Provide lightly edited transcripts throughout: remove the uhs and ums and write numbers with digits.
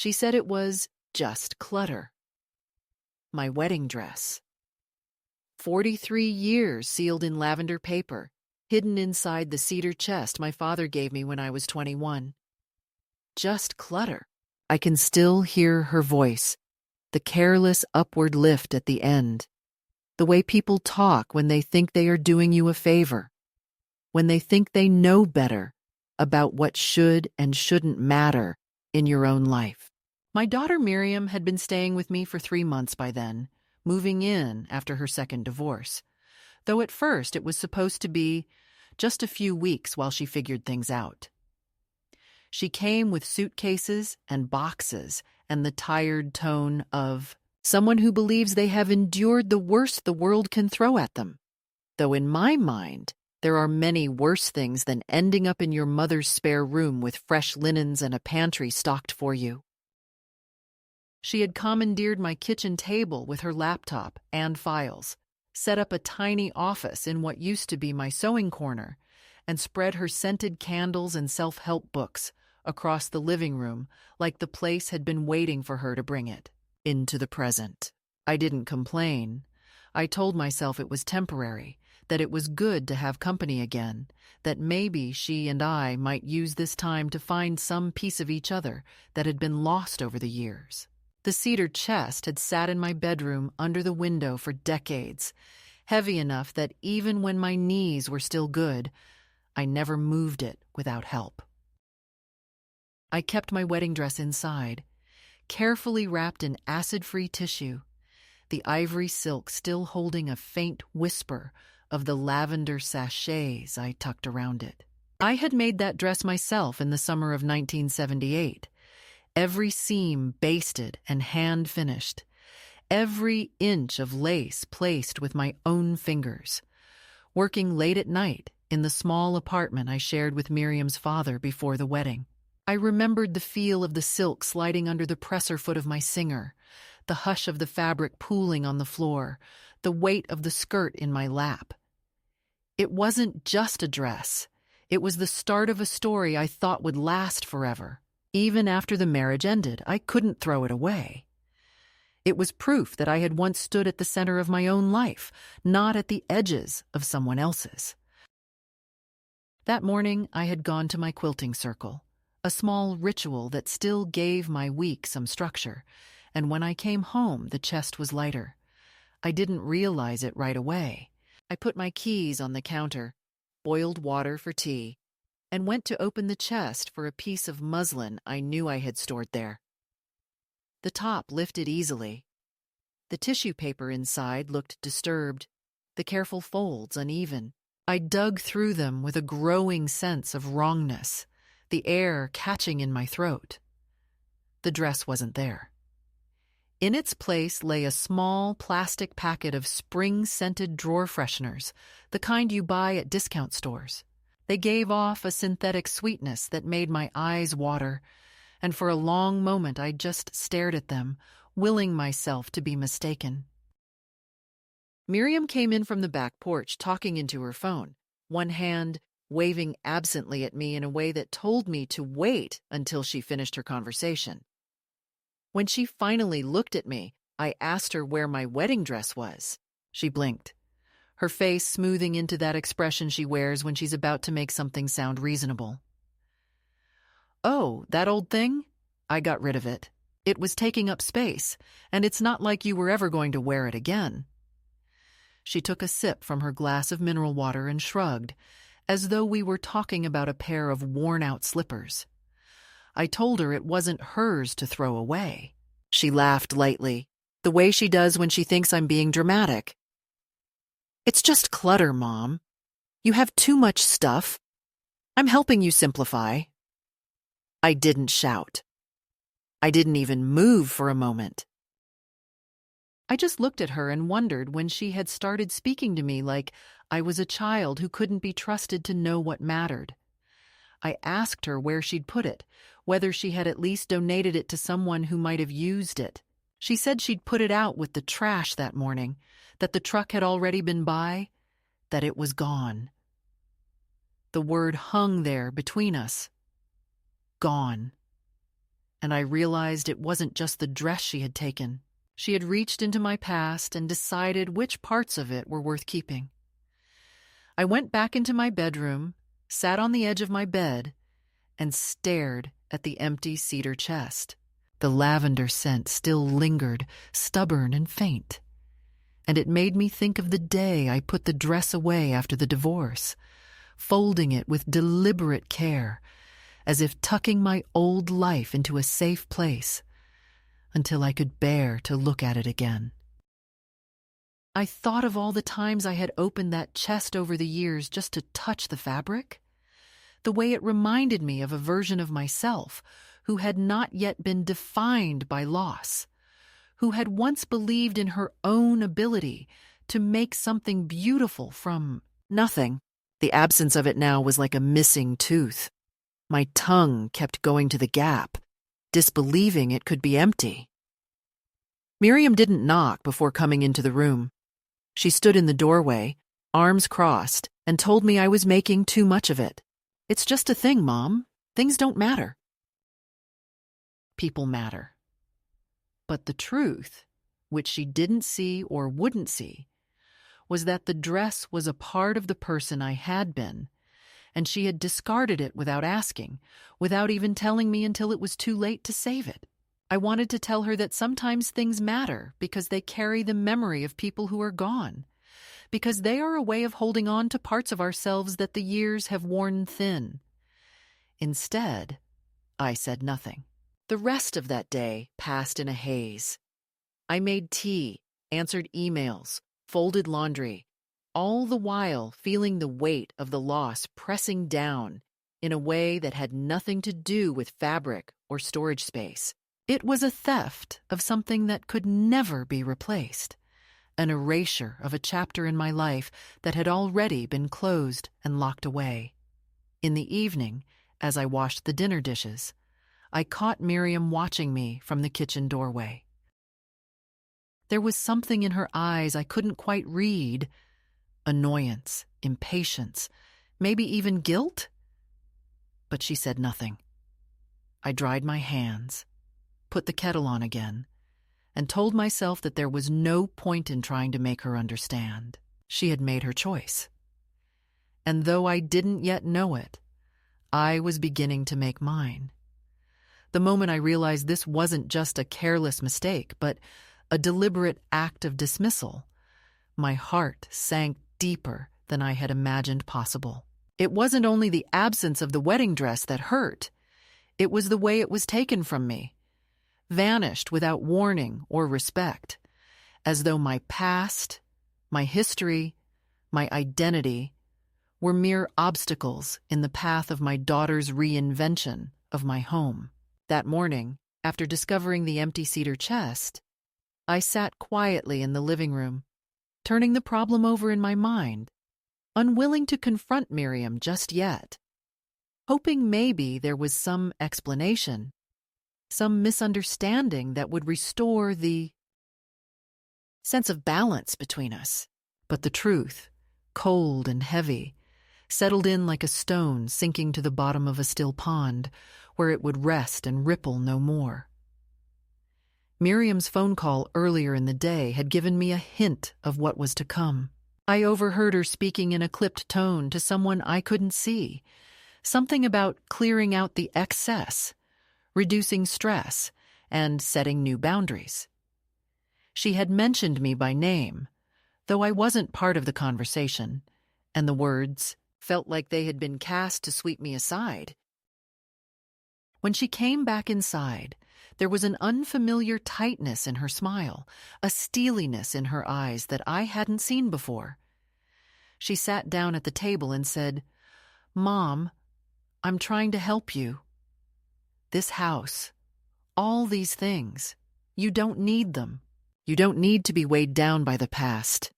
She said it was just clutter. My wedding dress. 43 years sealed in lavender paper, hidden inside the cedar chest my father gave me when I was 21. Just clutter. I can still hear her voice, the careless upward lift at the end, the way people talk when they think they are doing you a favor, when they think they know better about what should and shouldn't matter in your own life. My daughter Miriam had been staying with me for 3 months by then, moving in after her second divorce, though at first it was supposed to be just a few weeks while she figured things out. She came with suitcases and boxes and the tired tone of someone who believes they have endured the worst the world can throw at them, though in my mind, there are many worse things than ending up in your mother's spare room with fresh linens and a pantry stocked for you. She had commandeered my kitchen table with her laptop and files, set up a tiny office in what used to be my sewing corner, and spread her scented candles and self-help books across the living room like the place had been waiting for her to bring it into the present. I didn't complain. I told myself it was temporary, that it was good to have company again, that maybe she and I might use this time to find some piece of each other that had been lost over the years. The cedar chest had sat in my bedroom under the window for decades, heavy enough that even when my knees were still good, I never moved it without help. I kept my wedding dress inside, carefully wrapped in acid-free tissue, the ivory silk still holding a faint whisper of the lavender sachets I tucked around it. I had made that dress myself in the summer of 1978, every seam basted and hand-finished, every inch of lace placed with my own fingers, working late at night in the small apartment I shared with Miriam's father before the wedding. I remembered the feel of the silk sliding under the presser foot of my singer, the hush of the fabric pooling on the floor, the weight of the skirt in my lap. It wasn't just a dress. It was the start of a story I thought would last forever. Even after the marriage ended, I couldn't throw it away. It was proof that I had once stood at the center of my own life, not at the edges of someone else's. That morning, I had gone to my quilting circle, a small ritual that still gave my week some structure, and when I came home, the chest was lighter. I didn't realize it right away. I put my keys on the counter, boiled water for tea, and went to open the chest for a piece of muslin I knew I had stored there. The top lifted easily. The tissue paper inside looked disturbed, the careful folds uneven. I dug through them with a growing sense of wrongness, the air catching in my throat. The dress wasn't there. In its place lay a small plastic packet of spring-scented drawer fresheners, the kind you buy at discount stores. They gave off a synthetic sweetness that made my eyes water, and for a long moment I just stared at them, willing myself to be mistaken. Miriam came in from the back porch, talking into her phone, one hand waving absently at me in a way that told me to wait until she finished her conversation. When she finally looked at me, I asked her where my wedding dress was. She blinked, her face smoothing into that expression she wears when she's about to make something sound reasonable. "Oh, that old thing? I got rid of it. It was taking up space, and it's not like you were ever going to wear it again." She took a sip from her glass of mineral water and shrugged, as though we were talking about a pair of worn-out slippers. I told her it wasn't hers to throw away. She laughed lightly, the way she does when she thinks I'm being dramatic. "It's just clutter, Mom. You have too much stuff. I'm helping you simplify." I didn't shout. I didn't even move for a moment. I just looked at her and wondered when she had started speaking to me like I was a child who couldn't be trusted to know what mattered. I asked her where she'd put it, whether she had at least donated it to someone who might have used it. She said she'd put it out with the trash that morning, that the truck had already been by, that it was gone. The word hung there between us. Gone. and I realized it wasn't just the dress she had taken. She had reached into my past and decided which parts of it were worth keeping. I went back into my bedroom, sat on the edge of my bed, and stared at the empty cedar chest. The lavender scent still lingered, stubborn and faint. And it made me think of the day I put the dress away after the divorce, folding it with deliberate care, as if tucking my old life into a safe place, until I could bear to look at it again. I thought of all the times I had opened that chest over the years just to touch the fabric, the way it reminded me of a version of myself who had not yet been defined by loss, who had once believed in her own ability to make something beautiful from nothing. The absence of it now was like a missing tooth. My tongue kept going to the gap, disbelieving it could be empty. Miriam didn't knock before coming into the room. She stood in the doorway, arms crossed, and told me I was making too much of it. "It's just a thing, Mom. Things don't matter." People matter. But the truth, which she didn't see or wouldn't see, was that the dress was a part of the person I had been, and she had discarded it without asking, without even telling me until it was too late to save it. I wanted to tell her that sometimes things matter because they carry the memory of people who are gone, because they are a way of holding on to parts of ourselves that the years have worn thin. Instead, I said nothing. The rest of that day passed in a haze. I made tea, answered emails, folded laundry, all the while feeling the weight of the loss pressing down in a way that had nothing to do with fabric or storage space. It was a theft of something that could never be replaced, an erasure of a chapter in my life that had already been closed and locked away. In the evening, as I washed the dinner dishes, I caught Miriam watching me from the kitchen doorway. There was something in her eyes I couldn't quite read. Annoyance, impatience, maybe even guilt? But she said nothing. I dried my hands, put the kettle on again, and told myself that there was no point in trying to make her understand. She had made her choice. And though I didn't yet know it, I was beginning to make mine. The moment I realized this wasn't just a careless mistake, but a deliberate act of dismissal, my heart sank deeper than I had imagined possible. It wasn't only the absence of the wedding dress that hurt, it was the way it was taken from me, vanished without warning or respect, as though my past, my history, my identity were mere obstacles in the path of my daughter's reinvention of my home. That morning, after discovering the empty cedar chest, I sat quietly in the living room, turning the problem over in my mind, unwilling to confront Miriam just yet, hoping maybe there was some explanation, some misunderstanding that would restore the sense of balance between us. But the truth, cold and heavy, settled in like a stone sinking to the bottom of a still pond, where it would rest and ripple no more. Miriam's phone call earlier in the day had given me a hint of what was to come. I overheard her speaking in a clipped tone to someone I couldn't see, something about clearing out the excess, reducing stress, and setting new boundaries. She had mentioned me by name, though I wasn't part of the conversation, and the words felt like they had been cast to sweep me aside. When she came back inside, there was an unfamiliar tightness in her smile, a steeliness in her eyes that I hadn't seen before. She sat down at the table and said, "Mom, I'm trying to help you. This house, all these things, you don't need them. You don't need to be weighed down by the past.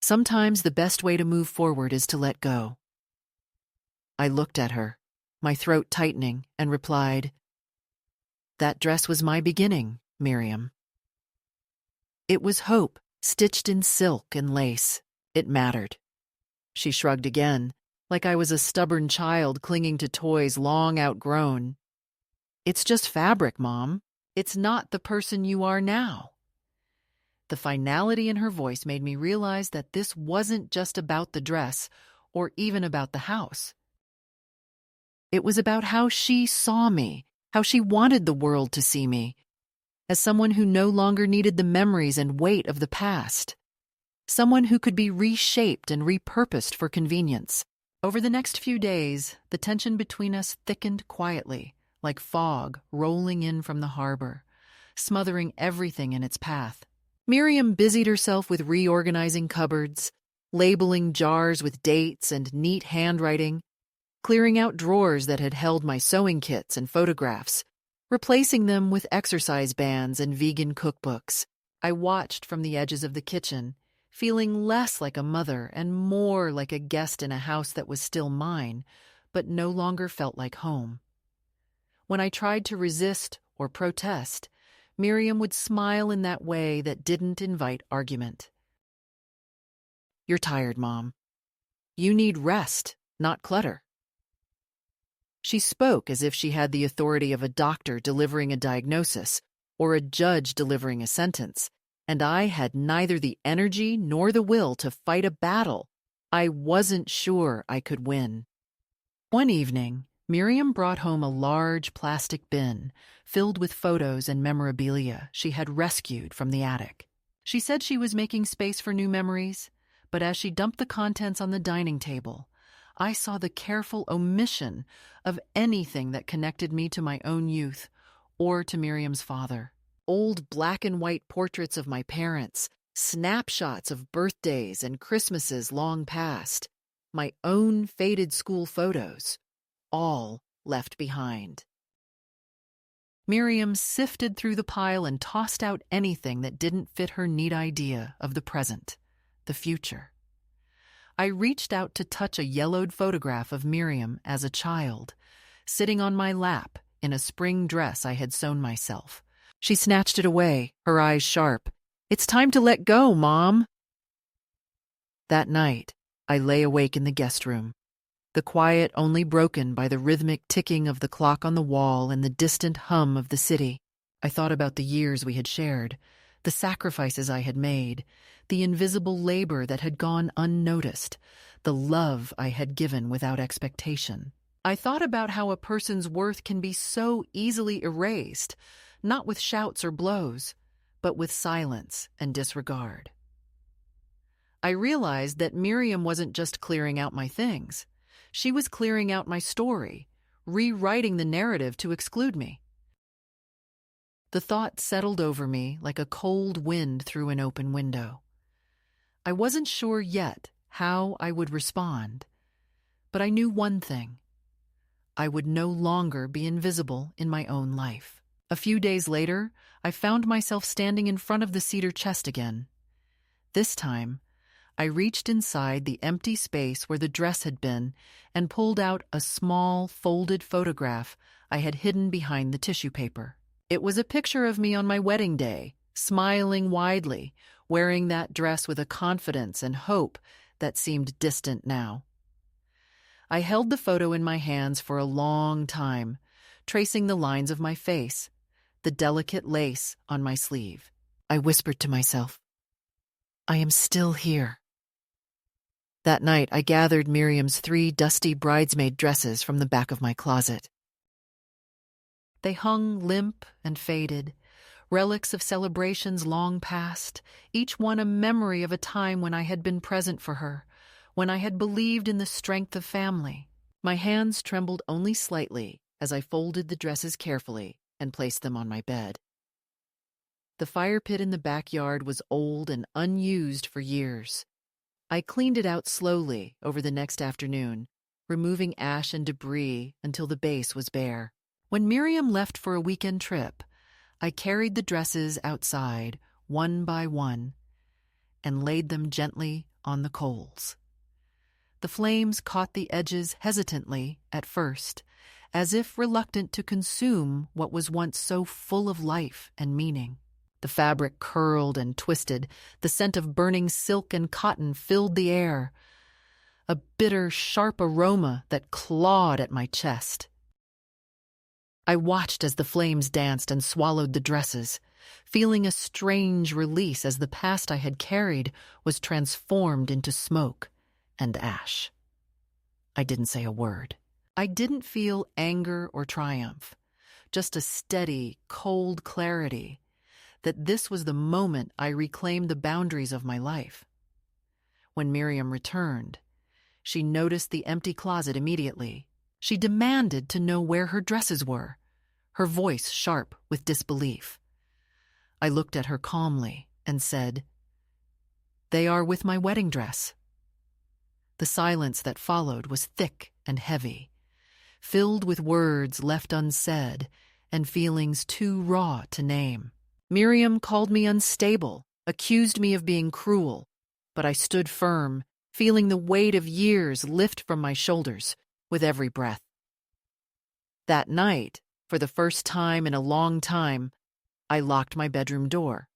Sometimes the best way to move forward is to let go." I looked at her, my throat tightening, and replied, "That dress was my beginning, Miriam. It was hope, stitched in silk and lace. It mattered." She shrugged again, like I was a stubborn child clinging to toys long outgrown. It's just fabric, Mom. It's not the person you are now. The finality in her voice made me realize that this wasn't just about the dress or even about the house. It was about how she saw me, how she wanted the world to see me, as someone who no longer needed the memories and weight of the past, someone who could be reshaped and repurposed for convenience. Over the next few days, the tension between us thickened quietly, like fog rolling in from the harbor, smothering everything in its path. Miriam busied herself with reorganizing cupboards, labeling jars with dates and neat handwriting, clearing out drawers that had held my sewing kits and photographs, replacing them with exercise bands and vegan cookbooks. I watched from the edges of the kitchen, feeling less like a mother and more like a guest in a house that was still mine, but no longer felt like home. When I tried to resist or protest, Miriam would smile in that way that didn't invite argument. "You're tired, Mom. You need rest, not clutter." She spoke as if she had the authority of a doctor delivering a diagnosis or a judge delivering a sentence, and I had neither the energy nor the will to fight a battle I wasn't sure I could win. One evening, Miriam brought home a large plastic bin filled with photos and memorabilia she had rescued from the attic. She said she was making space for new memories, but as she dumped the contents on the dining table, I saw the careful omission of anything that connected me to my own youth or to Miriam's father. Old black and white portraits of my parents, snapshots of birthdays and Christmases long past, my own faded school photos, all left behind. Miriam sifted through the pile and tossed out anything that didn't fit her neat idea of the present, the future. I reached out to touch a yellowed photograph of Miriam as a child, sitting on my lap in a spring dress I had sewn myself. She snatched it away, her eyes sharp. "It's time to let go, Mom." That night, I lay awake in the guest room, the quiet only broken by the rhythmic ticking of the clock on the wall and the distant hum of the city. I thought about the years we had shared, the sacrifices I had made, the invisible labor that had gone unnoticed, the love I had given without expectation. I thought about how a person's worth can be so easily erased, not with shouts or blows, but with silence and disregard. I realized that Miriam wasn't just clearing out my things. She was clearing out my story, rewriting the narrative to exclude me. The thought settled over me like a cold wind through an open window. I wasn't sure yet how I would respond, but I knew one thing. I would no longer be invisible in my own life. A few days later, I found myself standing in front of the cedar chest again. This time, I reached inside the empty space where the dress had been and pulled out a small, folded photograph I had hidden behind the tissue paper. It was a picture of me on my wedding day, smiling widely, wearing that dress with a confidence and hope that seemed distant now. I held the photo in my hands for a long time, tracing the lines of my face, the delicate lace on my sleeve. I whispered to myself, "I am still here." That night, I gathered Miriam's 3 dusty bridesmaid dresses from the back of my closet. They hung limp and faded, relics of celebrations long past, each one a memory of a time when I had been present for her, when I had believed in the strength of family. My hands trembled only slightly as I folded the dresses carefully and placed them on my bed. The fire pit in the backyard was old and unused for years. I cleaned it out slowly over the next afternoon, removing ash and debris until the base was bare. When Miriam left for a weekend trip, I carried the dresses outside, one by one, and laid them gently on the coals. The flames caught the edges hesitantly at first, as if reluctant to consume what was once so full of life and meaning. The fabric curled and twisted, the scent of burning silk and cotton filled the air, a bitter, sharp aroma that clawed at my chest. I watched as the flames danced and swallowed the dresses, feeling a strange release as the past I had carried was transformed into smoke and ash. I didn't say a word. I didn't feel anger or triumph, just a steady, cold clarity that this was the moment I reclaimed the boundaries of my life. When Miriam returned, she noticed the empty closet immediately. She demanded to know where her dresses were, her voice sharp with disbelief. I looked at her calmly and said, "They are with my wedding dress." The silence that followed was thick and heavy, filled with words left unsaid and feelings too raw to name. Miriam called me unstable, accused me of being cruel, but I stood firm, feeling the weight of years lift from my shoulders with every breath. That night, for the first time in a long time, I locked my bedroom door.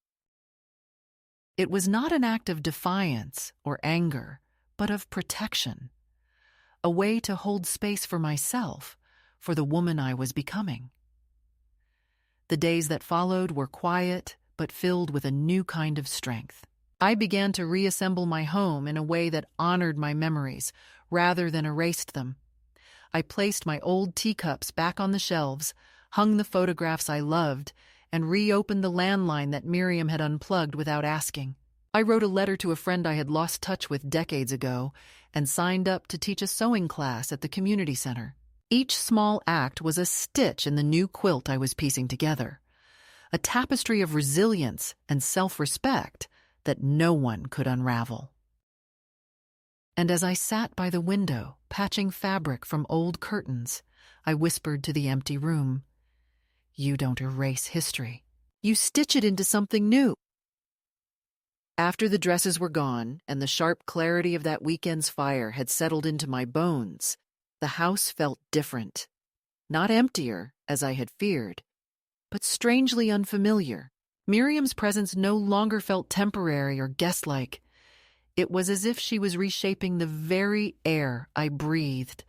It was not an act of defiance or anger, but of protection, a way to hold space for myself, for the woman I was becoming. The days that followed were quiet, but filled with a new kind of strength. I began to reassemble my home in a way that honored my memories rather than erased them. I placed my old teacups back on the shelves, hung the photographs I loved, and reopened the landline that Miriam had unplugged without asking. I wrote a letter to a friend I had lost touch with decades ago and signed up to teach a sewing class at the community center. Each small act was a stitch in the new quilt I was piecing together, a tapestry of resilience and self-respect that no one could unravel. And as I sat by the window, patching fabric from old curtains, I whispered to the empty room, "You don't erase history. You stitch it into something new." After the dresses were gone and the sharp clarity of that weekend's fire had settled into my bones, the house felt different. Not emptier, as I had feared, but strangely unfamiliar. Miriam's presence no longer felt temporary or guest-like. It was as if she was reshaping the very air I breathed,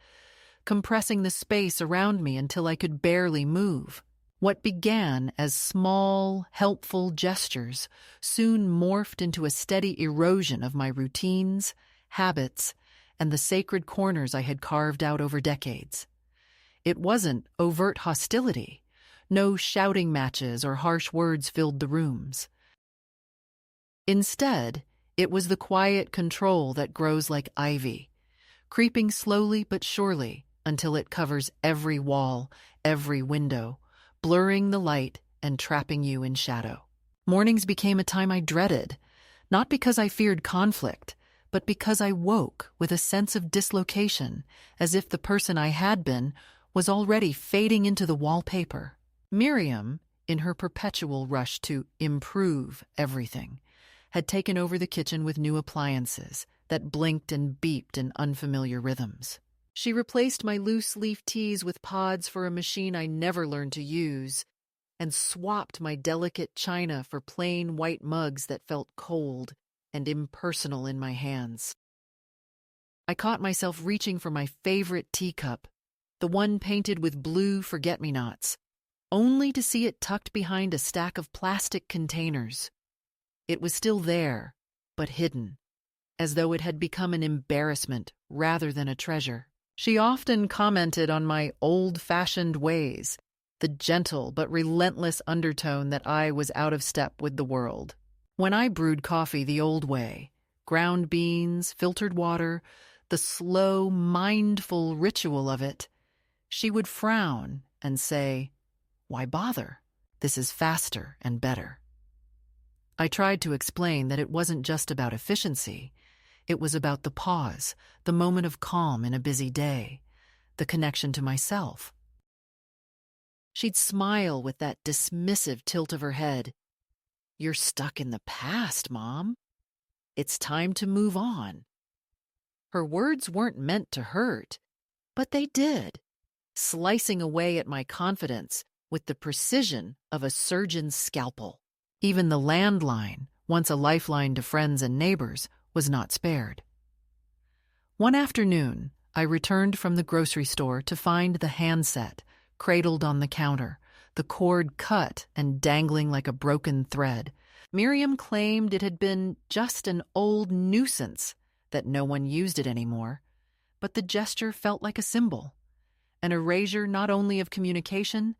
compressing the space around me until I could barely move. What began as small, helpful gestures soon morphed into a steady erosion of my routines, habits, and the sacred corners I had carved out over decades. It wasn't overt hostility. No shouting matches or harsh words filled the rooms. Instead, it was the quiet control that grows like ivy, creeping slowly but surely until it covers every wall, every window, blurring the light and trapping you in shadow. Mornings became a time I dreaded, not because I feared conflict, but because I woke with a sense of dislocation, as if the person I had been was already fading into the wallpaper. Miriam, in her perpetual rush to improve everything, had taken over the kitchen with new appliances that blinked and beeped in unfamiliar rhythms. She replaced my loose-leaf teas with pods for a machine I never learned to use, and swapped my delicate china for plain white mugs that felt cold and impersonal in my hands. I caught myself reaching for my favorite teacup, the one painted with blue forget-me-nots, only to see it tucked behind a stack of plastic containers. It was still there, but hidden, as though it had become an embarrassment rather than a treasure. She often commented on my old-fashioned ways, the gentle but relentless undertone that I was out of step with the world. When I brewed coffee the old way, ground beans, filtered water, the slow, mindful ritual of it, she would frown and say, "Why bother? This is faster and better." I tried to explain that it wasn't just about efficiency. It was about the pause, the moment of calm in a busy day, the connection to myself. She'd smile with that dismissive tilt of her head. "You're stuck in the past, Mom. It's time to move on." Her words weren't meant to hurt, but they did, slicing away at my confidence with the precision of a surgeon's scalpel. Even the landline, once a lifeline to friends and neighbors, was not spared. One afternoon, I returned from the grocery store to find the handset, cradled on the counter, the cord cut and dangling like a broken thread. Miriam claimed it had been just an old nuisance, that no one used it anymore, but the gesture felt like a symbol, an erasure not only of communication,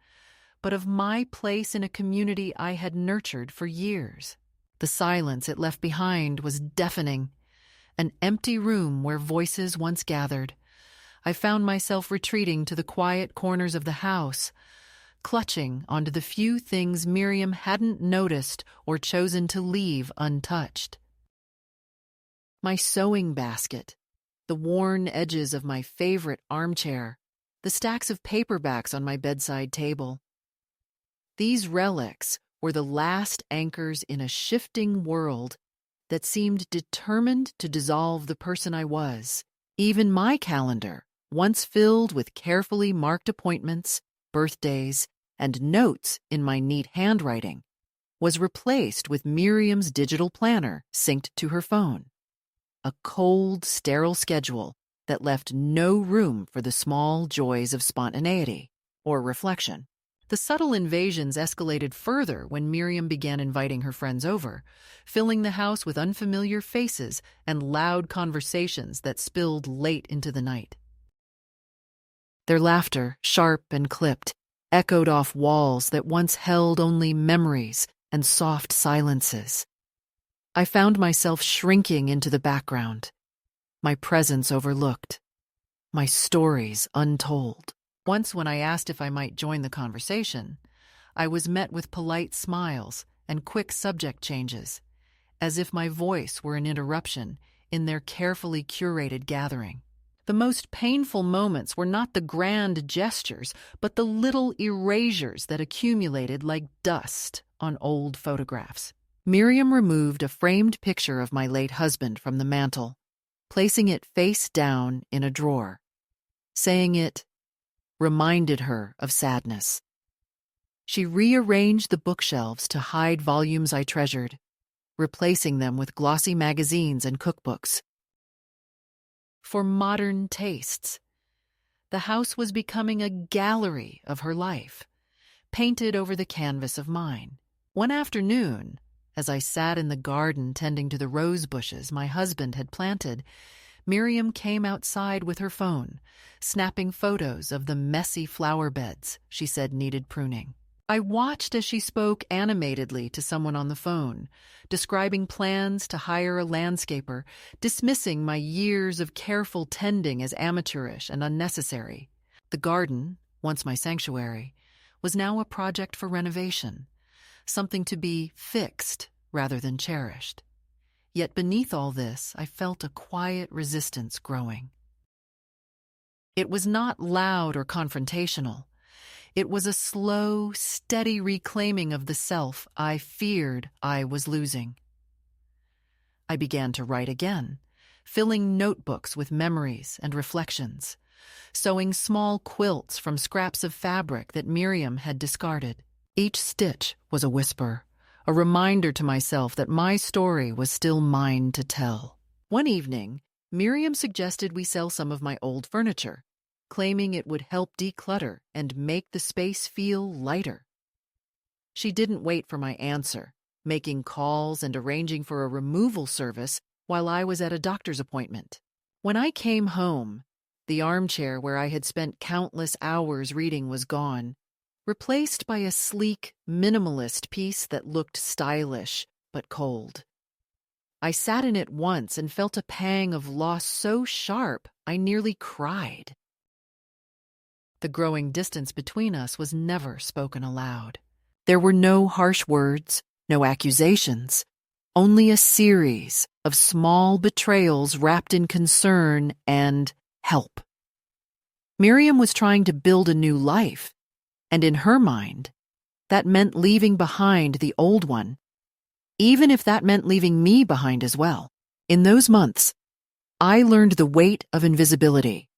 but of my place in a community I had nurtured for years. The silence it left behind was deafening, an empty room where voices once gathered. I found myself retreating to the quiet corners of the house, clutching onto the few things Miriam hadn't noticed or chosen to leave untouched. My sewing basket, the worn edges of my favorite armchair, the stacks of paperbacks on my bedside table. These relics were the last anchors in a shifting world that seemed determined to dissolve the person I was. Even my calendar, once filled with carefully marked appointments, birthdays, and notes in my neat handwriting, was replaced with Miriam's digital planner synced to her phone. A cold, sterile schedule that left no room for the small joys of spontaneity or reflection. The subtle invasions escalated further when Miriam began inviting her friends over, filling the house with unfamiliar faces and loud conversations that spilled late into the night. Their laughter, sharp and clipped, echoed off walls that once held only memories and soft silences. I found myself shrinking into the background, my presence overlooked, my stories untold. Once, when I asked if I might join the conversation, I was met with polite smiles and quick subject changes, as if my voice were an interruption in their carefully curated gathering. The most painful moments were not the grand gestures, but the little erasures that accumulated like dust on old photographs. Miriam removed a framed picture of my late husband from the mantel, placing it face down in a drawer, saying it reminded her of sadness. She rearranged the bookshelves to hide volumes I treasured, replacing them with glossy magazines and cookbooks. For modern tastes, the house was becoming a gallery of her life, painted over the canvas of mine. One afternoon, as I sat in the garden tending to the rose bushes my husband had planted, Miriam came outside with her phone, snapping photos of the messy flower beds she said needed pruning. I watched as she spoke animatedly to someone on the phone, describing plans to hire a landscaper, dismissing my years of careful tending as amateurish and unnecessary. The garden, once my sanctuary, was now a project for renovation, something to be fixed rather than cherished. Yet beneath all this, I felt a quiet resistance growing. It was not loud or confrontational. It was a slow, steady reclaiming of the self I feared I was losing. I began to write again, filling notebooks with memories and reflections, sewing small quilts from scraps of fabric that Miriam had discarded. Each stitch was a whisper, a reminder to myself that my story was still mine to tell. One evening, Miriam suggested we sell some of my old furniture, claiming it would help declutter and make the space feel lighter. She didn't wait for my answer, making calls and arranging for a removal service while I was at a doctor's appointment. When I came home, the armchair where I had spent countless hours reading was gone, replaced by a sleek, minimalist piece that looked stylish but cold. I sat in it once and felt a pang of loss so sharp I nearly cried. The growing distance between us was never spoken aloud. There were no harsh words, no accusations, only a series of small betrayals wrapped in concern and help. Miriam was trying to build a new life, and in her mind, that meant leaving behind the old one, even if that meant leaving me behind as well. In those months, I learned the weight of invisibility,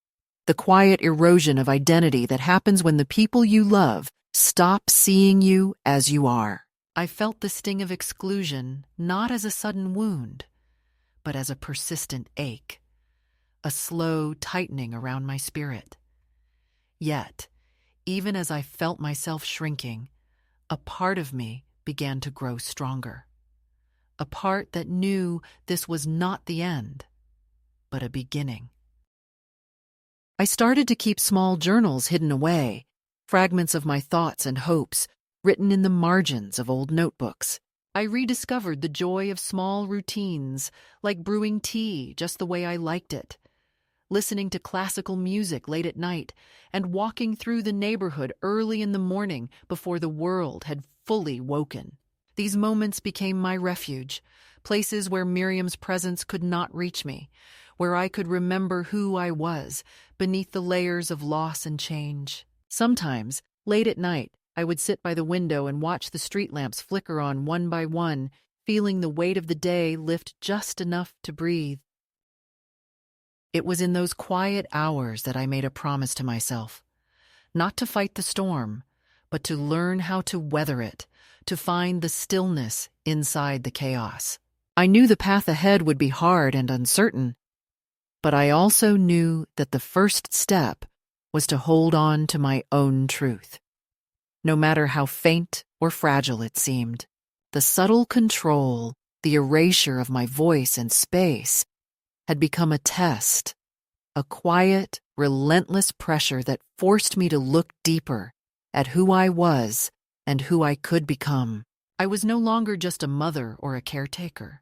the quiet erosion of identity that happens when the people you love stop seeing you as you are. I felt the sting of exclusion not as a sudden wound, but as a persistent ache, a slow tightening around my spirit. Yet, even as I felt myself shrinking, a part of me began to grow stronger. A part that knew this was not the end, but a beginning. I started to keep small journals hidden away, fragments of my thoughts and hopes, written in the margins of old notebooks. I rediscovered the joy of small routines, like brewing tea just the way I liked it, listening to classical music late at night, and walking through the neighborhood early in the morning before the world had fully woken. These moments became my refuge, places where Miriam's presence could not reach me, where I could remember who I was beneath the layers of loss and change. Sometimes, late at night, I would sit by the window and watch the street lamps flicker on one by one, feeling the weight of the day lift just enough to breathe. It was in those quiet hours that I made a promise to myself, not to fight the storm, but to learn how to weather it, to find the stillness inside the chaos. I knew the path ahead would be hard and uncertain, but I also knew that the first step was to hold on to my own truth. No matter how faint or fragile it seemed, the subtle control, the erasure of my voice and space, had become a test, a quiet, relentless pressure that forced me to look deeper at who I was and who I could become. I was no longer just a mother or a caretaker.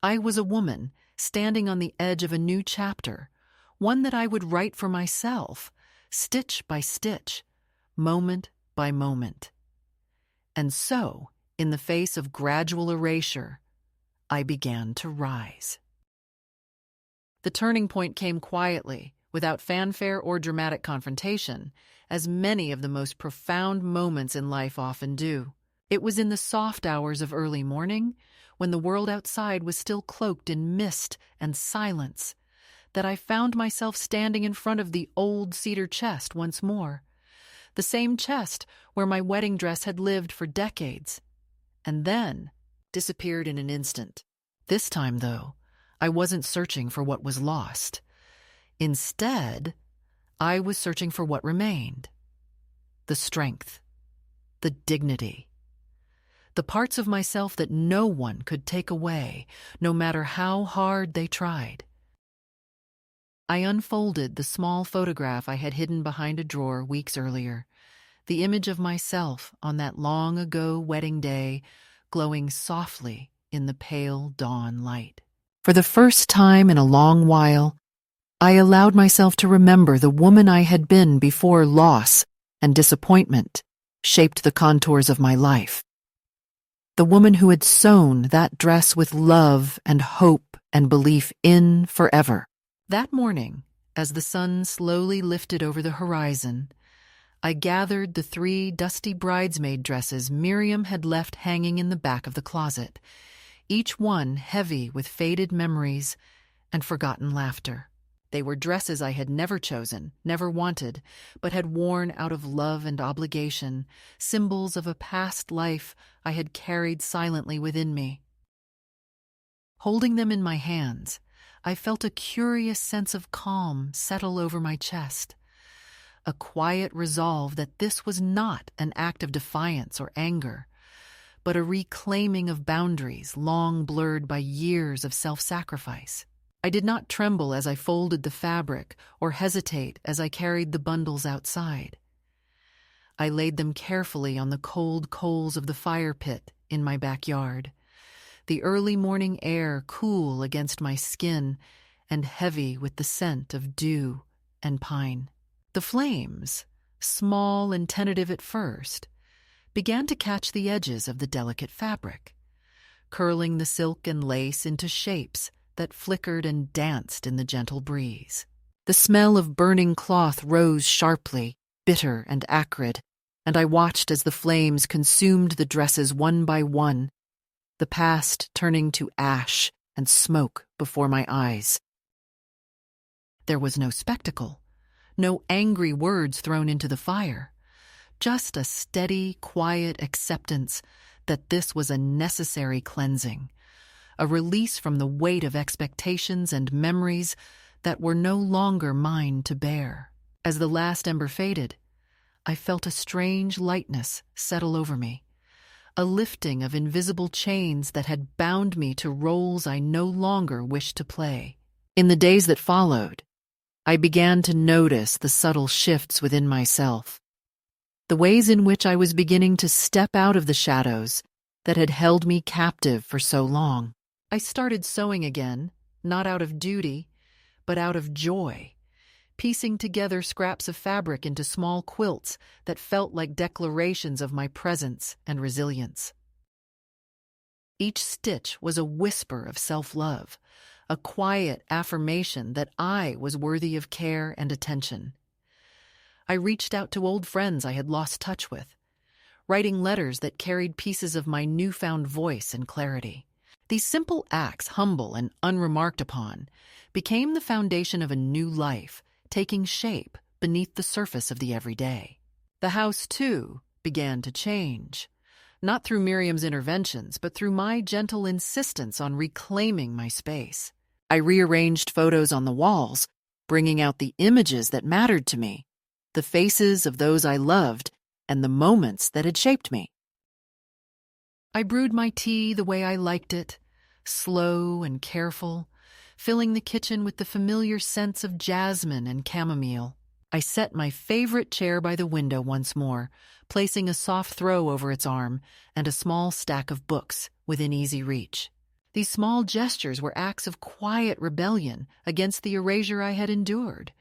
I was a woman standing on the edge of a new chapter, one that I would write for myself, stitch by stitch, moment by moment. And so, in the face of gradual erasure, I began to rise. The turning point came quietly, without fanfare or dramatic confrontation, as many of the most profound moments in life often do. It was in the soft hours of early morning, when the world outside was still cloaked in mist and silence, that I found myself standing in front of the old cedar chest once more, the same chest where my wedding dress had lived for decades, and then disappeared in an instant. This time, though, I wasn't searching for what was lost. Instead, I was searching for what remained. The strength, the dignity, the parts of myself that no one could take away, no matter how hard they tried. I unfolded the small photograph I had hidden behind a drawer weeks earlier, the image of myself on that long-ago wedding day, glowing softly in the pale dawn light. For the first time in a long while, I allowed myself to remember the woman I had been before loss and disappointment shaped the contours of my life. The woman who had sewn that dress with love and hope and belief in forever. That morning, as the sun slowly lifted over the horizon, I gathered the 3 dusty bridesmaid dresses Miriam had left hanging in the back of the closet, each one heavy with faded memories and forgotten laughter. They were dresses I had never chosen, never wanted, but had worn out of love and obligation, symbols of a past life I had carried silently within me. Holding them in my hands, I felt a curious sense of calm settle over my chest, a quiet resolve that this was not an act of defiance or anger, but a reclaiming of boundaries long blurred by years of self-sacrifice. I did not tremble as I folded the fabric or hesitate as I carried the bundles outside. I laid them carefully on the cold coals of the fire pit in my backyard, the early morning air cool against my skin and heavy with the scent of dew and pine. The flames, small and tentative at first, began to catch the edges of the delicate fabric, curling the silk and lace into shapes that flickered and danced in the gentle breeze. The smell of burning cloth rose sharply, bitter and acrid, and I watched as the flames consumed the dresses one by one, the past turning to ash and smoke before my eyes. There was no spectacle, no angry words thrown into the fire, just a steady, quiet acceptance that this was a necessary cleansing, a release from the weight of expectations and memories that were no longer mine to bear. As the last ember faded, I felt a strange lightness settle over me, a lifting of invisible chains that had bound me to roles I no longer wished to play. In the days that followed, I began to notice the subtle shifts within myself, the ways in which I was beginning to step out of the shadows that had held me captive for so long. I started sewing again, not out of duty, but out of joy, piecing together scraps of fabric into small quilts that felt like declarations of my presence and resilience. Each stitch was a whisper of self-love, a quiet affirmation that I was worthy of care and attention. I reached out to old friends I had lost touch with, writing letters that carried pieces of my newfound voice and clarity. These simple acts, humble and unremarked upon, became the foundation of a new life, taking shape beneath the surface of the everyday. The house, too, began to change, not through Miriam's interventions, but through my gentle insistence on reclaiming my space. I rearranged photos on the walls, bringing out the images that mattered to me, the faces of those I loved, and the moments that had shaped me. I brewed my tea the way I liked it, slow and careful, filling the kitchen with the familiar scents of jasmine and chamomile. I set my favorite chair by the window once more, placing a soft throw over its arm and a small stack of books within easy reach. These small gestures were acts of quiet rebellion against the erasure I had endured,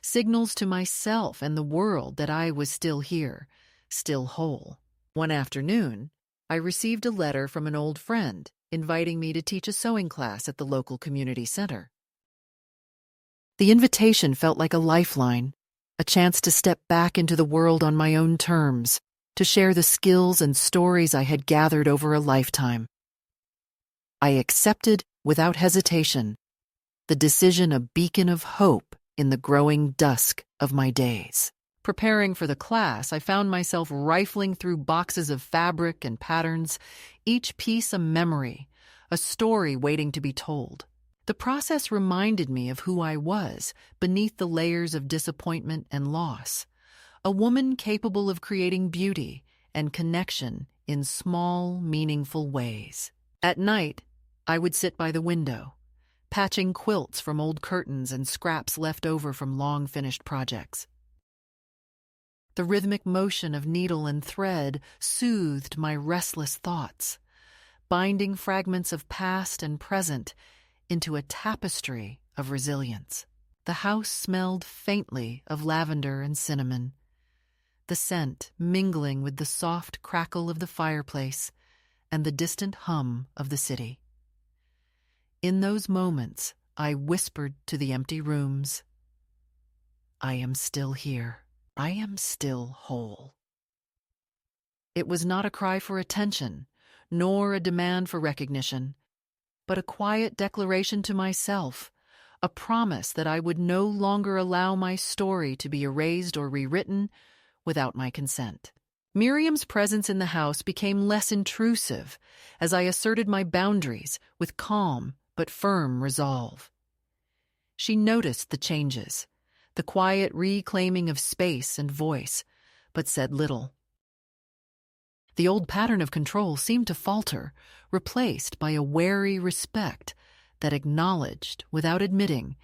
signals to myself and the world that I was still here, still whole. One afternoon, I received a letter from an old friend inviting me to teach a sewing class at the local community center. The invitation felt like a lifeline, a chance to step back into the world on my own terms, to share the skills and stories I had gathered over a lifetime. I accepted without hesitation, the decision a beacon of hope in the growing dusk of my days. Preparing for the class, I found myself rifling through boxes of fabric and patterns, each piece a memory, a story waiting to be told. The process reminded me of who I was beneath the layers of disappointment and loss, a woman capable of creating beauty and connection in small, meaningful ways. At night, I would sit by the window, patching quilts from old curtains and scraps left over from long finished projects. The rhythmic motion of needle and thread soothed my restless thoughts, binding fragments of past and present into a tapestry of resilience. The house smelled faintly of lavender and cinnamon, the scent mingling with the soft crackle of the fireplace and the distant hum of the city. In those moments, I whispered to the empty rooms, "I am still here. I am still whole." It was not a cry for attention, nor a demand for recognition, but a quiet declaration to myself, a promise that I would no longer allow my story to be erased or rewritten without my consent. Miriam's presence in the house became less intrusive as I asserted my boundaries with calm but firm resolve. She noticed the changes, the quiet reclaiming of space and voice, but said little. The old pattern of control seemed to falter, replaced by a wary respect that acknowledged, without admitting,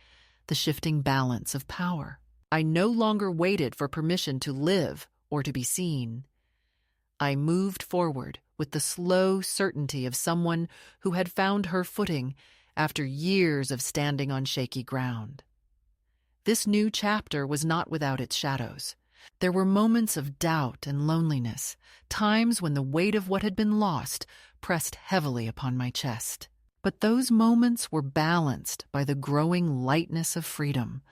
the shifting balance of power. I no longer waited for permission to live or to be seen. I moved forward with the slow certainty of someone who had found her footing after years of standing on shaky ground. This new chapter was not without its shadows. There were moments of doubt and loneliness, times when the weight of what had been lost pressed heavily upon my chest. But those moments were balanced by the growing lightness of freedom,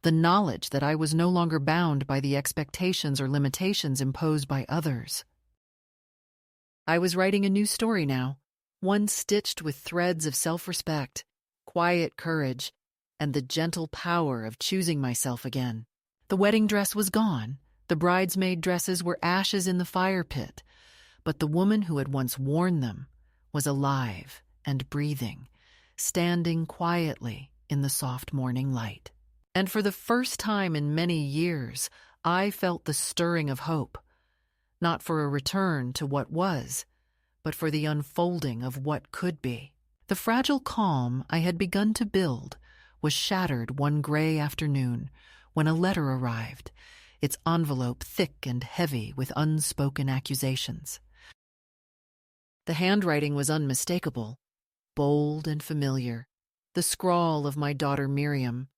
the knowledge that I was no longer bound by the expectations or limitations imposed by others. I was writing a new story now, one stitched with threads of self-respect, quiet courage, and the gentle power of choosing myself again. The wedding dress was gone, the bridesmaid dresses were ashes in the fire pit, but the woman who had once worn them was alive and breathing, standing quietly in the soft morning light. And for the first time in many years, I felt the stirring of hope, not for a return to what was, but for the unfolding of what could be. The fragile calm I had begun to build was shattered one gray afternoon when a letter arrived, its envelope thick and heavy with unspoken accusations. The handwriting was unmistakable, bold and familiar, the scrawl of my daughter Miriam,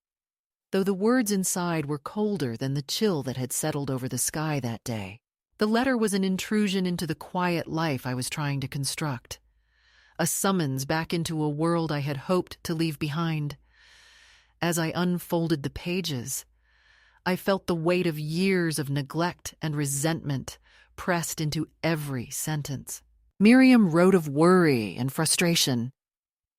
though the words inside were colder than the chill that had settled over the sky that day. The letter was an intrusion into the quiet life I was trying to construct, a summons back into a world I had hoped to leave behind. As I unfolded the pages, I felt the weight of years of neglect and resentment pressed into every sentence. Miriam wrote of worry and frustration,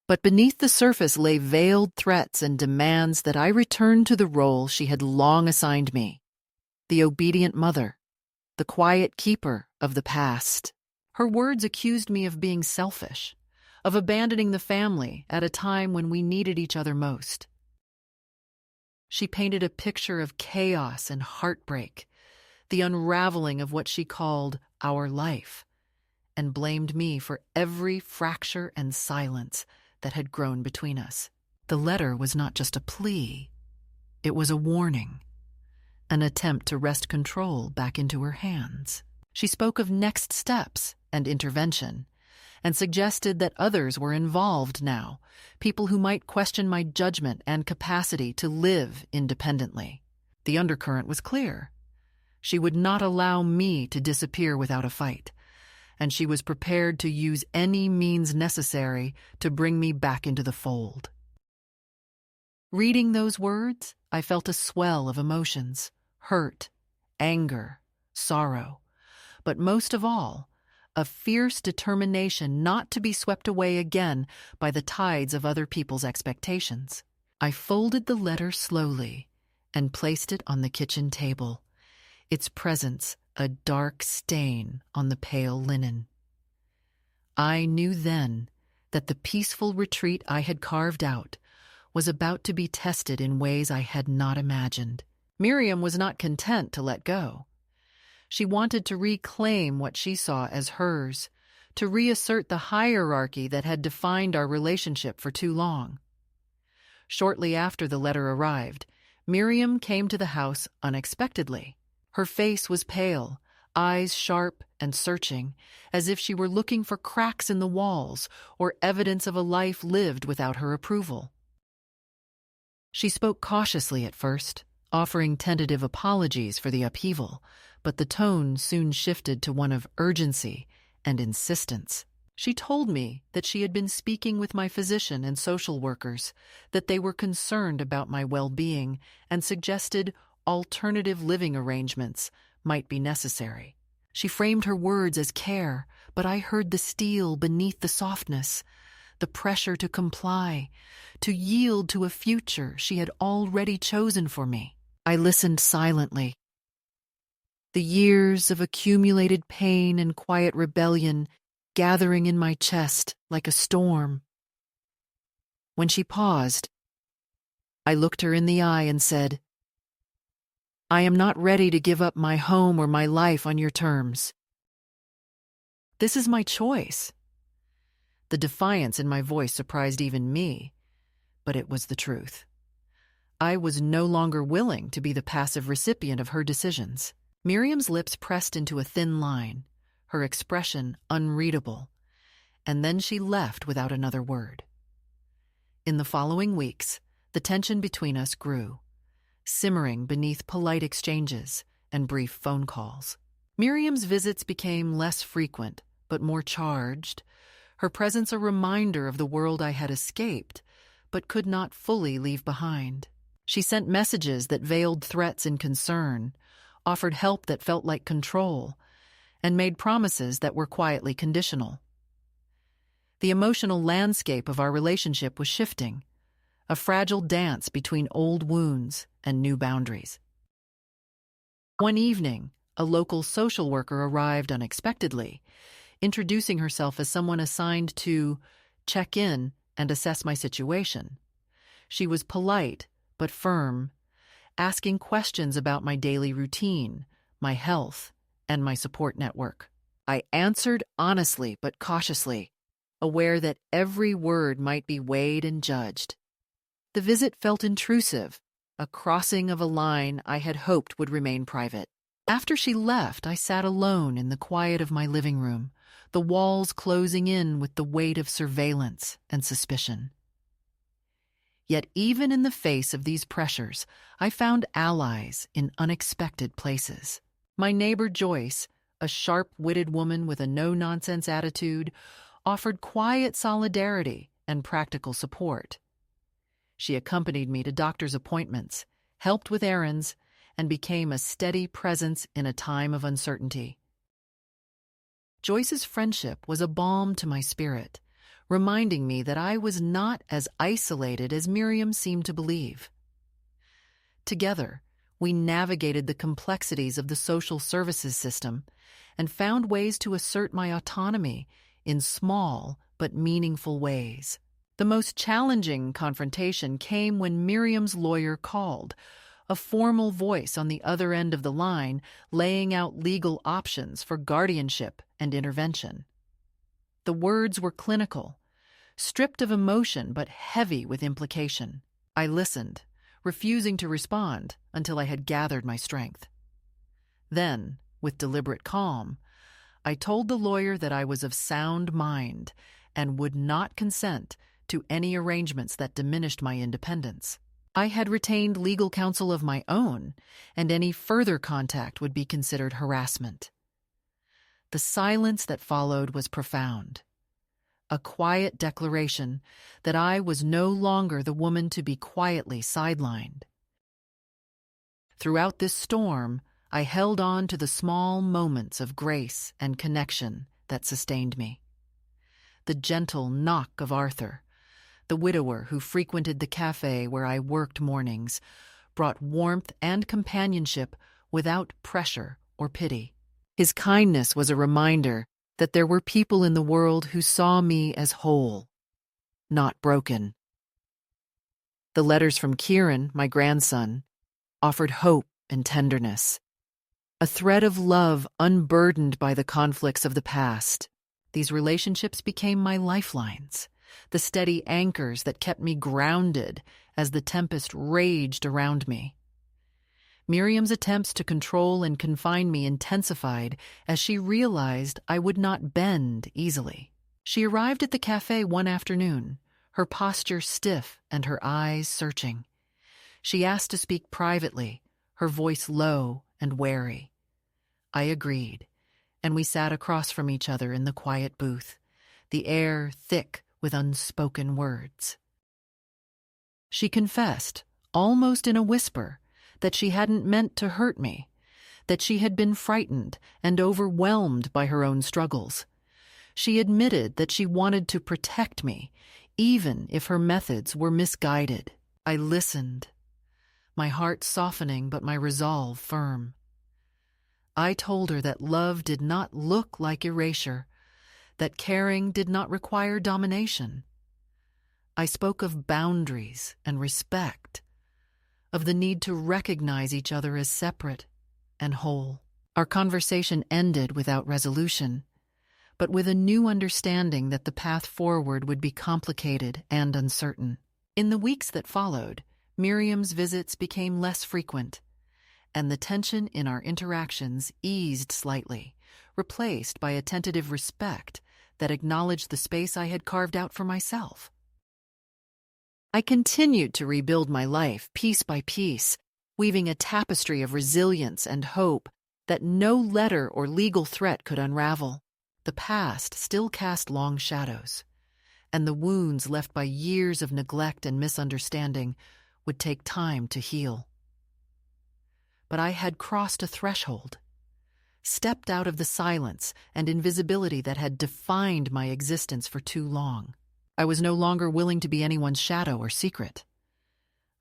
but beneath the surface lay veiled threats and demands that I return to the role she had long assigned me, the obedient mother, the quiet keeper of the past. Her words accused me of being selfish, of abandoning the family at a time when we needed each other most. She painted a picture of chaos and heartbreak, the unraveling of what she called our life, and blamed me for every fracture and silence that had grown between us. The letter was not just a plea, it was a warning, an attempt to wrest control back into her hands. She spoke of next steps and intervention, and suggested that others were involved now, people who might question my judgment and capacity to live independently. The undercurrent was clear. She would not allow me to disappear without a fight, and she was prepared to use any means necessary to bring me back into the fold. Reading those words, I felt a swell of emotions: hurt, anger, sorrow, but most of all, a fierce determination not to be swept away again by the tides of other people's expectations. I folded the letter slowly and placed it on the kitchen table, its presence a dark stain on the pale linen. I knew then that the peaceful retreat I had carved out was about to be tested in ways I had not imagined. Miriam was not content to let go. She wanted to reclaim what she saw as hers, to reassert the hierarchy that had defined our relationship for too long. Shortly after the letter arrived, Miriam came to the house unexpectedly. Her face was pale, eyes sharp and searching, as if she were looking for cracks in the walls or evidence of a life lived without her approval. She spoke cautiously at first, offering tentative apologies for the upheaval, but the tone soon shifted to one of urgency and insistence. She told me that she had been speaking with my physician and social workers, that they were concerned about my well-being and suggested alternative living arrangements might be necessary. She framed her words as care, but I heard the steel beneath the softness, the pressure to comply, to yield to a future she had already chosen for me. I listened silently. The years of accumulated pain and quiet rebellion gathering in my chest like a storm. When she paused, I looked her in the eye and said, "I am not ready to give up my home or my life on your terms. This is my choice." The defiance in my voice surprised even me, but it was the truth. I was no longer willing to be the passive recipient of her decisions. Miriam's lips pressed into a thin line, her expression unreadable, and then she left without another word. In the following weeks, the tension between us grew, simmering beneath polite exchanges and brief phone calls. Miriam's visits became less frequent, but more charged, her presence a reminder of the world I had escaped, but could not fully leave behind. She sent messages that veiled threats and concern, offered help that felt like control, and made promises that were quietly conditional. The emotional landscape of our relationship was shifting, a fragile dance between old wounds and new boundaries. One evening, a local social worker arrived unexpectedly, introducing herself as someone assigned to check in and assess my situation. She was polite but firm, asking questions about my daily routine, my health, and my support network. I answered honestly but cautiously, aware that every word might be weighed and judged. The visit felt intrusive, a crossing of a line I had hoped would remain private. After she left, I sat alone in the quiet of my living room, the walls closing in with the weight of surveillance and suspicion. Yet even in the face of these pressures, I found allies in unexpected places. My neighbor Joyce, a sharp-witted woman with a no-nonsense attitude, offered quiet solidarity and practical support. She accompanied me to doctor's appointments, helped with errands, and became a steady presence in a time of uncertainty. Joyce's friendship was a balm to my spirit, reminding me that I was not as isolated as Miriam seemed to believe. Together, we navigated the complexities of the social services system and found ways to assert my autonomy in small but meaningful ways. The most challenging confrontation came when Miriam's lawyer called, a formal voice on the other end of the line laying out legal options for guardianship and intervention. The words were clinical, stripped of emotion but heavy with implication. I listened, refusing to respond until I had gathered my strength. Then, with deliberate calm, I told the lawyer that I was of sound mind and would not consent to any arrangements that diminished my independence. I had retained legal counsel of my own, and any further contact would be considered harassment. The silence that followed was profound, a quiet declaration that I was no longer the woman to be quietly sidelined. Throughout this storm, I held on to the small moments of grace and connection that sustained me. The gentle knock of Arthur, the widower who frequented the cafe where I worked mornings, brought warmth and companionship without pressure or pity. His kindness was a reminder that there were people in the world who saw me as whole, not broken. The letters from Kieran, my grandson, offered hope and tenderness, a thread of love unburdened by the conflicts of the past. These relationships became my lifelines, the steady anchors that kept me grounded as the tempest raged around me. Miriam's attempts to control and confine me intensified as she realized I would not bend easily. She arrived at the cafe one afternoon, her posture stiff and her eyes searching. She asked to speak privately, her voice low and wary. I agreed, and we sat across from each other in the quiet booth, the air thick with unspoken words. She confessed, almost in a whisper, that she hadn't meant to hurt me, that she had been frightened and overwhelmed by her own struggles. She admitted that she wanted to protect me, even if her methods were misguided. I listened, my heart softening but my resolve firm. I told her that love did not look like erasure, that caring did not require domination. I spoke of boundaries and respect, of the need to recognize each other as separate and whole. Our conversation ended without resolution, but with a new understanding that the path forward would be complicated and uncertain. In the weeks that followed, Miriam's visits became less frequent, and the tension in our interactions eased slightly, replaced by a tentative respect that acknowledged the space I had carved out for myself. I continued to rebuild my life piece by piece, weaving a tapestry of resilience and hope that no letter or legal threat could unravel. The past still cast long shadows, and the wounds left by years of neglect and misunderstanding would take time to heal. But I had crossed a threshold, stepped out of the silence and invisibility that had defined my existence for too long. I was no longer willing to be anyone's shadow or secret.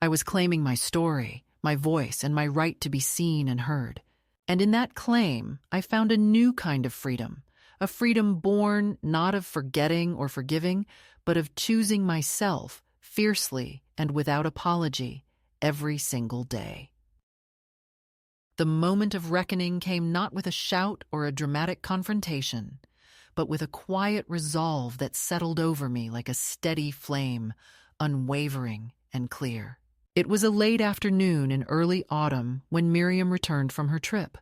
I was claiming my story, my voice, and my right to be seen and heard. And in that claim, I found a new kind of freedom, a freedom born not of forgetting or forgiving, but of choosing myself fiercely and without apology every single day. The moment of reckoning came not with a shout or a dramatic confrontation, but with a quiet resolve that settled over me like a steady flame, unwavering and clear. It was a late afternoon in early autumn when Miriam returned from her trip,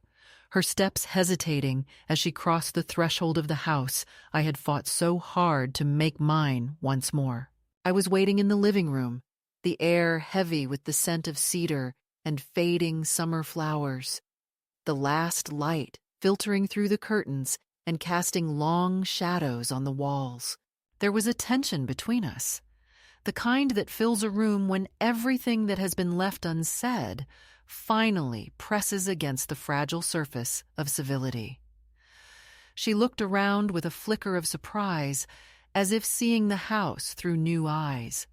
her steps hesitating as she crossed the threshold of the house I had fought so hard to make mine once more. I was waiting in the living room, the air heavy with the scent of cedar and fading summer flowers, the last light filtering through the curtains and casting long shadows on the walls. There was a tension between us, the kind that fills a room when everything that has been left unsaid finally presses against the fragile surface of civility. She looked around with a flicker of surprise, as if seeing the house through new eyes.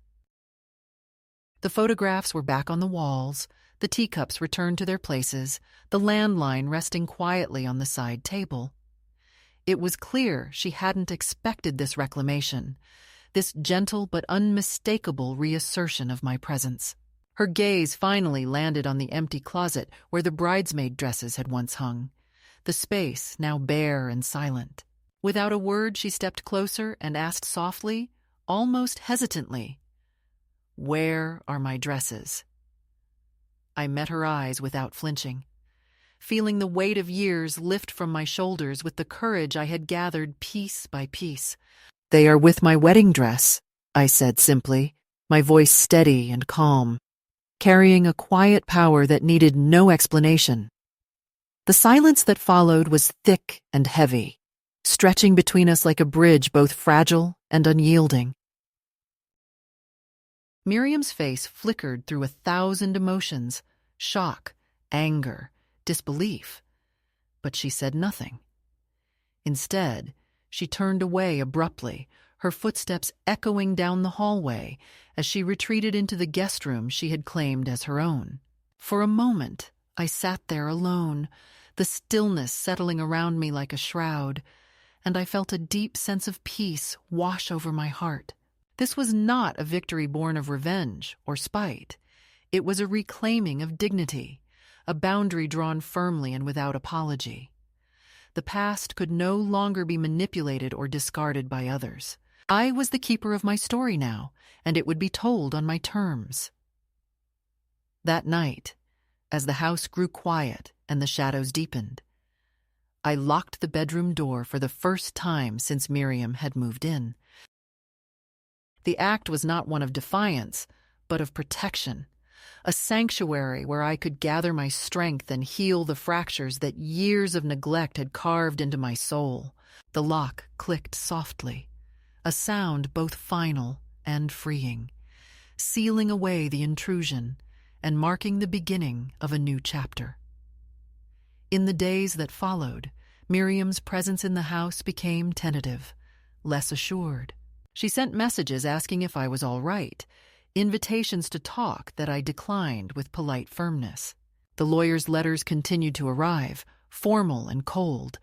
The photographs were back on the walls, the teacups returned to their places, the landline resting quietly on the side table. It was clear she hadn't expected this reclamation, this gentle but unmistakable reassertion of my presence. Her gaze finally landed on the empty closet where the bridesmaid dresses had once hung, the space now bare and silent. Without a word, she stepped closer and asked softly, almost hesitantly, "Where are my dresses?" I met her eyes without flinching, feeling the weight of years lift from my shoulders with the courage I had gathered piece by piece. "They are with my wedding dress," I said simply, my voice steady and calm, carrying a quiet power that needed no explanation. The silence that followed was thick and heavy, stretching between us like a bridge both fragile and unyielding. Miriam's face flickered through 1,000 emotions: shock, anger, disbelief. But she said nothing. Instead, she turned away abruptly, her footsteps echoing down the hallway as she retreated into the guest room she had claimed as her own. For a moment, I sat there alone, the stillness settling around me like a shroud, and I felt a deep sense of peace wash over my heart. This was not a victory born of revenge or spite. It was a reclaiming of dignity, a boundary drawn firmly and without apology. The past could no longer be manipulated or discarded by others. I was the keeper of my story now, and it would be told on my terms. That night, as the house grew quiet and the shadows deepened, I locked the bedroom door for the first time since Miriam had moved in. The act was not one of defiance, but of protection, a sanctuary where I could gather my strength and heal the fractures that years of neglect had carved into my soul. The lock clicked softly, a sound both final and freeing, sealing away the intrusion and marking the beginning of a new chapter. In the days that followed, Miriam's presence in the house became tentative, less assured. She sent messages asking if I was all right, invitations to talk that I declined with polite firmness. The lawyer's letters continued to arrive, formal and cold,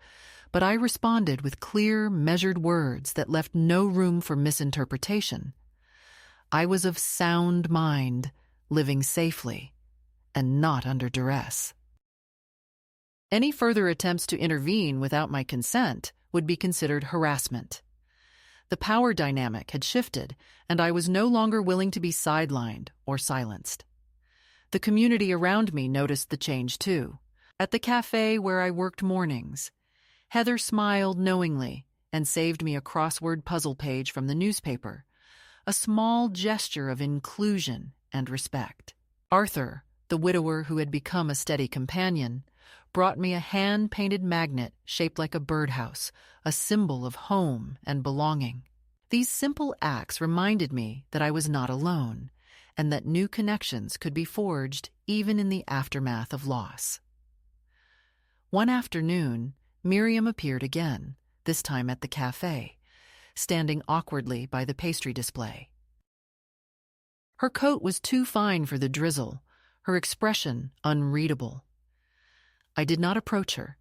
but I responded with clear, measured words that left no room for misinterpretation. I was of sound mind, living safely, and not under duress. Any further attempts to intervene without my consent would be considered harassment. The power dynamic had shifted, and I was no longer willing to be sidelined or silenced. The community around me noticed the change too. At the cafe where I worked mornings, Heather smiled knowingly and saved me a crossword puzzle page from the newspaper, a small gesture of inclusion and respect. Arthur, the widower who had become a steady companion, brought me a hand-painted magnet shaped like a birdhouse, a symbol of home and belonging. These simple acts reminded me that I was not alone, and that new connections could be forged even in the aftermath of loss. One afternoon, Miriam appeared again, this time at the cafe, standing awkwardly by the pastry display. Her coat was too fine for the drizzle, her expression unreadable. I did not approach her.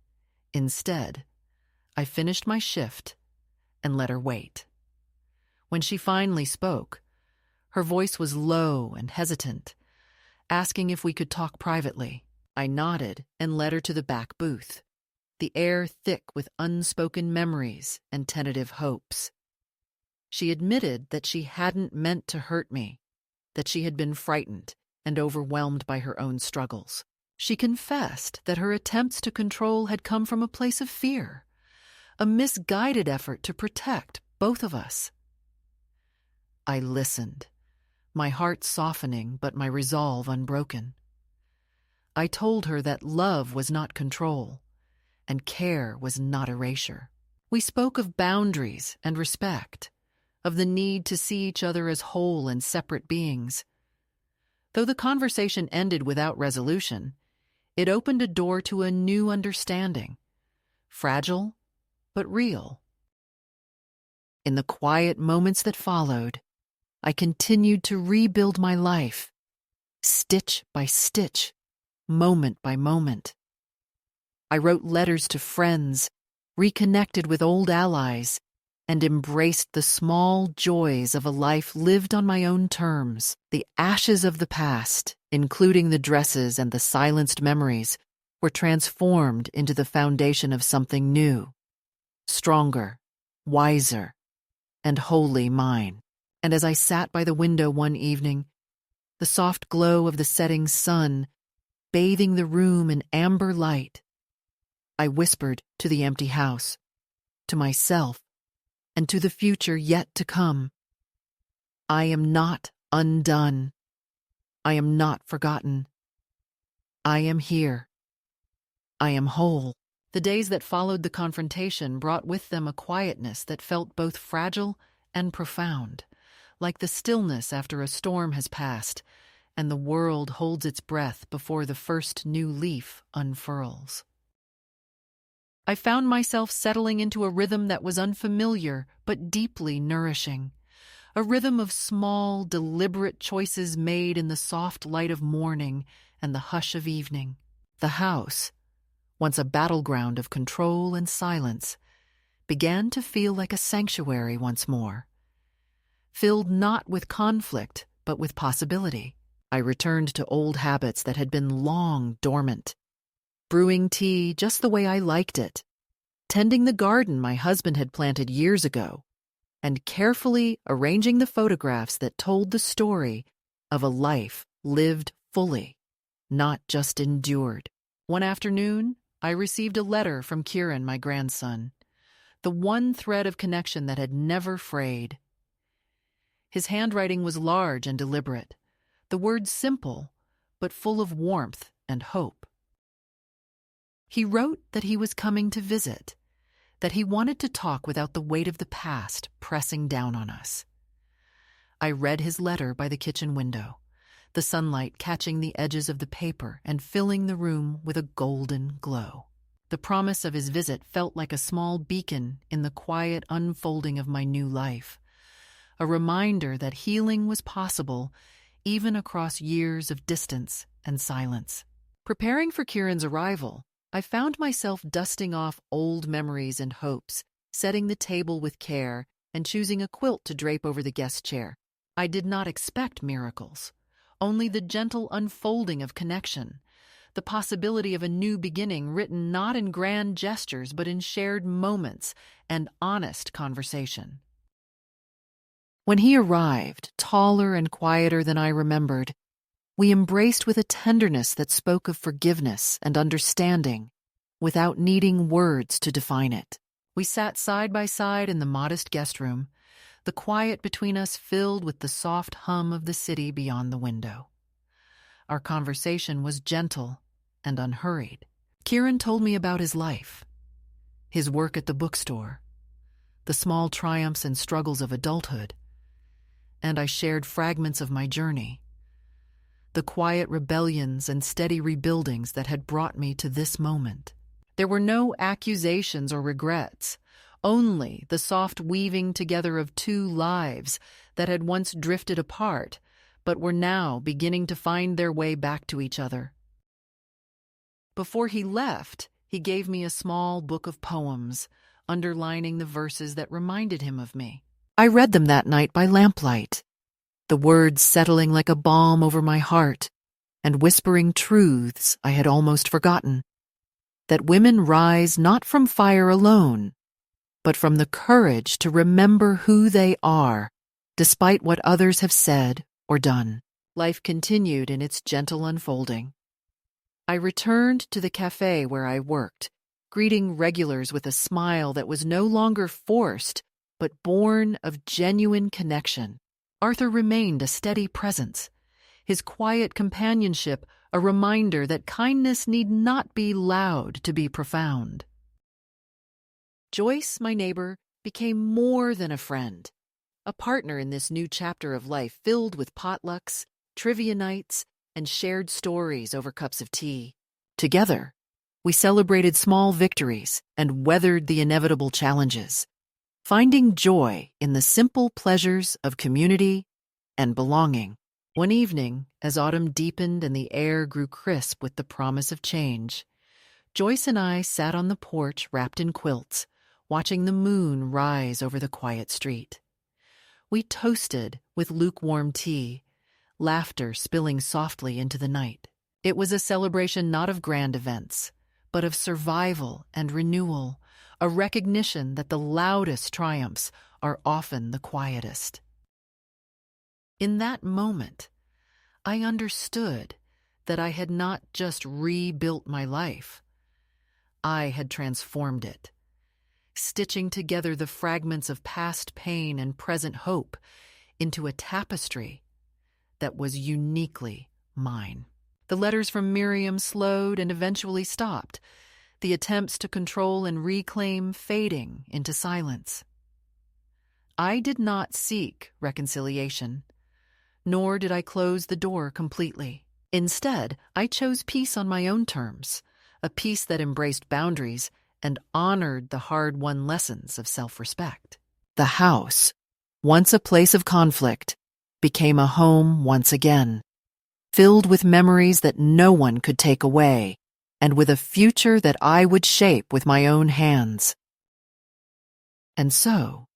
Instead, I finished my shift and let her wait. When she finally spoke, her voice was low and hesitant, asking if we could talk privately. I nodded and led her to the back booth, the air thick with unspoken memories and tentative hopes. She admitted that she hadn't meant to hurt me, that she had been frightened and overwhelmed by her own struggles. She confessed that her attempts to control had come from a place of fear, a misguided effort to protect both of us. I listened, my heart softening but my resolve unbroken. I told her that love was not control, and care was not erasure. We spoke of boundaries and respect, of the need to see each other as whole and separate beings. Though the conversation ended without resolution, it opened a door to a new understanding, fragile but real. In the quiet moments that followed, I continued to rebuild my life, stitch by stitch, moment by moment. I wrote letters to friends, reconnected with old allies, and embraced the small joys of a life lived on my own terms. The ashes of the past, including the dresses and the silenced memories, were transformed into the foundation of something new, stronger, wiser, and wholly mine. And as I sat by the window one evening, the soft glow of the setting sun bathing the room in amber light, I whispered to the empty house, to myself, and to the future yet to come, I am not undone. I am not forgotten. I am here. I am whole. The days that followed the confrontation brought with them a quietness that felt both fragile and profound, like the stillness after a storm has passed and the world holds its breath before the first new leaf unfurls. I found myself settling into a rhythm that was unfamiliar but deeply nourishing, a rhythm of small, deliberate choices made in the soft light of morning and the hush of evening. The house, once a battleground of control and silence, began to feel like a sanctuary once more, filled not with conflict but with possibility. I returned to old habits that had been long dormant, brewing tea just the way I liked it, tending the garden my husband had planted years ago, and carefully arranging the photographs that told the story of a life lived fully, not just endured. One afternoon, I received a letter from Kieran, my grandson, the one thread of connection that had never frayed. His handwriting was large and deliberate, the words simple, but full of warmth and hope. He wrote that he was coming to visit, that he wanted to talk without the weight of the past pressing down on us. I read his letter by the kitchen window, the sunlight catching the edges of the paper and filling the room with a golden glow. The promise of his visit felt like a small beacon in the quiet unfolding of my new life, a reminder that healing was possible even across years of distance and silence. Preparing for Kieran's arrival, I found myself dusting off old memories and hopes, setting the table with care, and choosing a quilt to drape over the guest chair. I did not expect miracles, only the gentle unfolding of connection, the possibility of a new beginning written not in grand gestures but in shared moments and honest conversation. When he arrived, taller and quieter than I remembered, we embraced with a tenderness that spoke of forgiveness and understanding, without needing words to define it. We sat side by side in the modest guest room, the quiet between us filled with the soft hum of the city beyond the window. Our conversation was gentle and unhurried. Kieran told me about his life, his work at the bookstore, the small triumphs and struggles of adulthood, and I shared fragments of my journey, the quiet rebellions and steady rebuildings that had brought me to this moment. There were no accusations or regrets, only the soft weaving together of two lives that had once drifted apart, but were now beginning to find their way back to each other. Before he left, he gave me a small book of poems, underlining the verses that reminded him of me. I read them that night by lamplight, the words settling like a balm over my heart and whispering truths I had almost forgotten. That women rise not from fire alone, but from the courage to remember who they are, despite what others have said or done. Life continued in its gentle unfolding. I returned to the cafe where I worked, greeting regulars with a smile that was no longer forced, but born of genuine connection. Arthur remained a steady presence, his quiet companionship a reminder that kindness need not be loud to be profound. Joyce, my neighbor, became more than a friend, a partner in this new chapter of life filled with potlucks, trivia nights, and shared stories over cups of tea. Together, we celebrated small victories and weathered the inevitable challenges, finding joy in the simple pleasures of community and belonging. One evening, as autumn deepened and the air grew crisp with the promise of change, Joyce and I sat on the porch wrapped in quilts, watching the moon rise over the quiet street. We toasted with lukewarm tea, laughter spilling softly into the night. It was a celebration not of grand events, but of survival and renewal, a recognition that the loudest triumphs are often the quietest. In that moment, I understood that I had not just rebuilt my life. I had transformed it, stitching together the fragments of past pain and present hope into a tapestry that was uniquely mine. The letters from Miriam slowed and eventually stopped, the attempts to control and reclaim fading into silence. I did not seek reconciliation, nor did I close the door completely. Instead, I chose peace on my own terms, a peace that embraced boundaries and honored the hard-won lessons of self-respect. The house, once a place of conflict, became a home once again, filled with memories that no one could take away, and with a future that I would shape with my own hands. And so,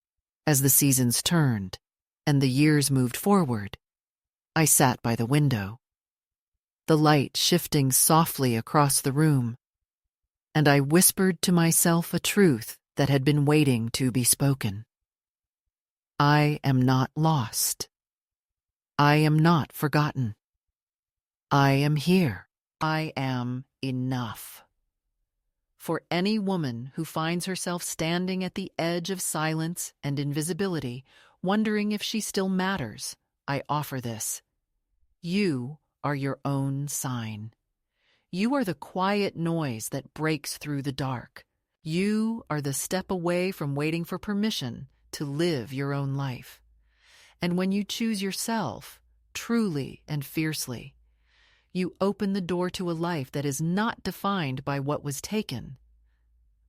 as the seasons turned and the years moved forward, I sat by the window, the light shifting softly across the room, and I whispered to myself a truth that had been waiting to be spoken. I am not lost. I am not forgotten. I am here. I am enough. For any woman who finds herself standing at the edge of silence and invisibility, wondering if she still matters, I offer this. You are your own sign. You are the quiet noise that breaks through the dark. You are the step away from waiting for permission to live your own life. And when you choose yourself, truly and fiercely, you open the door to a life that is not defined by what was taken,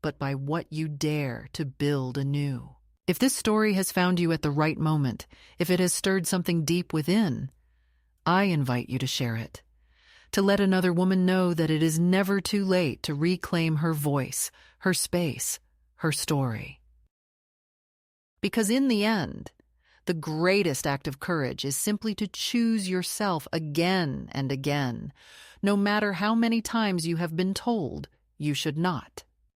but by what you dare to build anew. If this story has found you at the right moment, if it has stirred something deep within, I invite you to share it, to let another woman know that it is never too late to reclaim her voice, her space, her story. Because in the end, the greatest act of courage is simply to choose yourself again and again, no matter how many times you have been told you should not.